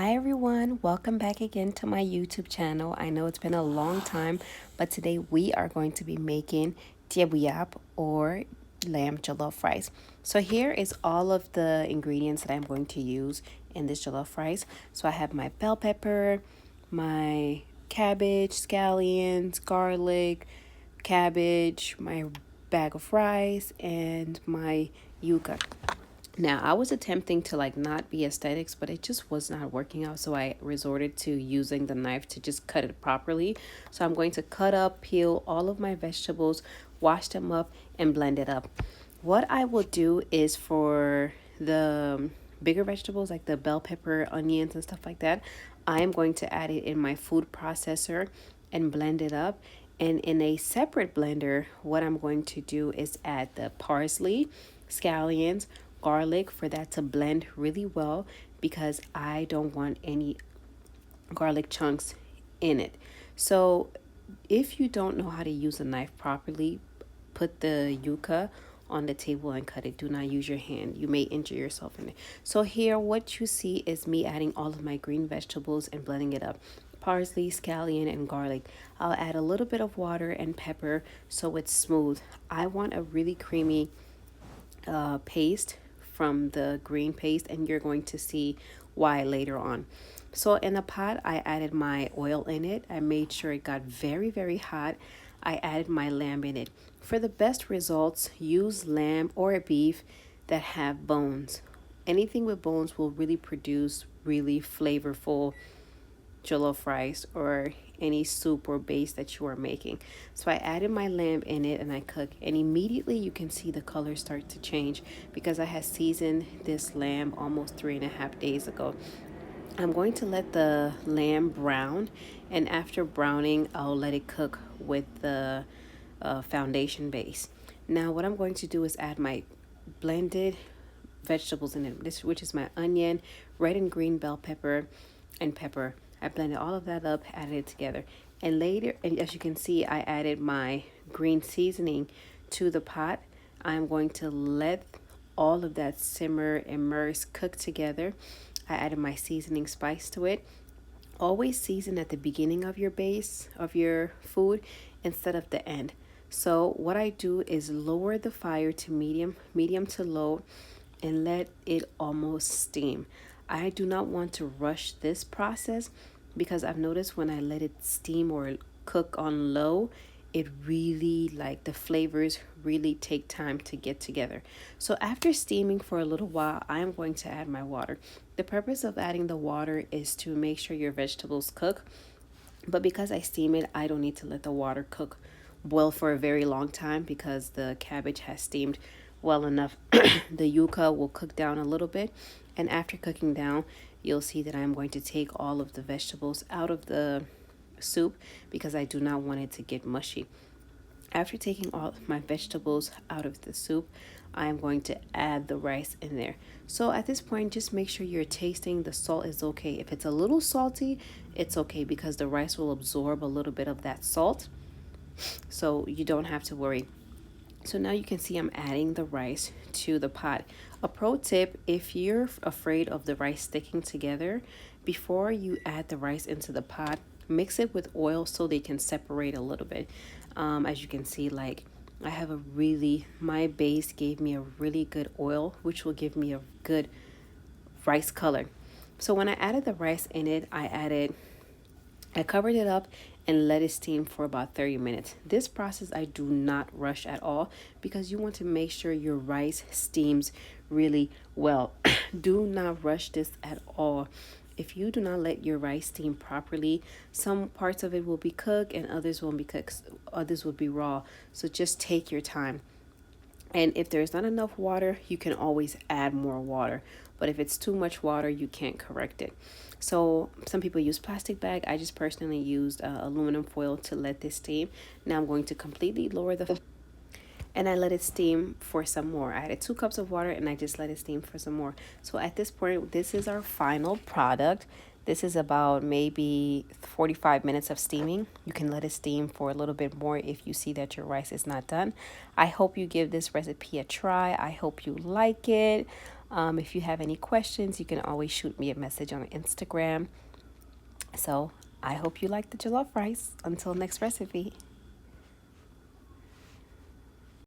Hi everyone, welcome back again to my YouTube channel. I know it's been a long time, but today we are going to be making Thiebu Yapp or lamb jollof rice. So here is all of the ingredients that I'm going to use in this jollof rice. So I have my bell pepper, my cabbage, scallions, garlic, cabbage, my bag of rice, and my yuca. Now, I was attempting to like not be aesthetics, but it just was not working out. So I resorted to using the knife to just cut it properly. So I'm going to cut up, peel all of my vegetables, wash them up, and blend it up. What I will do is for the bigger vegetables like the bell pepper, onions, and stuff like that, I am going to add it in my food processor and blend it up. And in a separate blender, what I'm going to do is add the parsley, scallions, garlic for that to blend really well because I don't want any garlic chunks in it. So if you don't know how to use a knife properly, put the yuca on the table and cut it. Do not use your hand. You may injure yourself in it. So here what you see is me adding all of my green vegetables and blending it up. Parsley, scallion, and garlic. I'll add a little bit of water and pepper so it's smooth. I want a really creamy paste from the green paste, and you're going to see why later on. So in the pot, I added my oil in it. I made sure it got very hot. I added my lamb in it. For the best results, use lamb or beef that have bones. Anything with bones will really produce really flavorful jollof rice or any soup or base that you are making. So I added my lamb in it and I cook, and immediately you can see the color start to change because I had seasoned this lamb almost 3.5 days ago. I'm going to let the lamb brown, and after browning I'll let it cook with the foundation base. Now what I'm going to do is add my blended vegetables in it, this which is my onion, red and green bell pepper, and pepper. I blended all of that up, added it together, and later, and as you can see, I added my green seasoning to the pot. I'm going to let all of that simmer, immerse, cook together. I added my seasoning spice to it. Always season at the beginning of your base of your food instead of the end. So what I do is lower the fire to medium to low, and let it almost steam. I do not want to rush this process because I've noticed when I let it steam or cook on low, it really, like, the flavors really take time to get together. So after steaming for a little while, I am going to add my water. The purpose of adding the water is to make sure your vegetables cook, but because I steam it, I don't need to let the water boil for a very long time because the cabbage has steamed well enough. The yuca will cook down a little bit, and after cooking down, you'll see that I'm going to take all of the vegetables out of the soup because I do not want it to get mushy. After taking all my vegetables out of the soup, I am going to add the rice in there. So at this point, just make sure you're tasting the salt is okay. If it's a little salty, it's okay because the rice will absorb a little bit of that salt. So you don't have to worry. So now you can see I'm adding the rice to the pot. A pro tip, if you're afraid of the rice sticking together, before you add the rice into the pot, mix it with oil so they can separate a little bit. As you can see, like, I have my base gave me a really good oil, which will give me a good rice color. So when I added the rice in it, I covered it up and let it steam for about 30 minutes. This process I do not rush at all because you want to make sure your rice steams really well. Do not rush this at all. If you do not let your rice steam properly, some parts of it will be cooked and others won't be cooked. Others will be raw. So just take your time. And if there's not enough water, you can always add more water. But if it's too much water, you can't correct it. So some people use plastic bag. I just personally used aluminum foil to let this steam. Now I'm going to completely lower the and I let it steam for some more. I added 2 cups of water and I just let it steam for some more. So at this point, this is our final product. This is about maybe 45 minutes of steaming. You can let it steam for a little bit more if you see that your rice is not done. I hope you give this recipe a try. I hope you like it. If you have any questions, you can always shoot me a message on Instagram. So I hope you like the jollof rice. Until next recipe.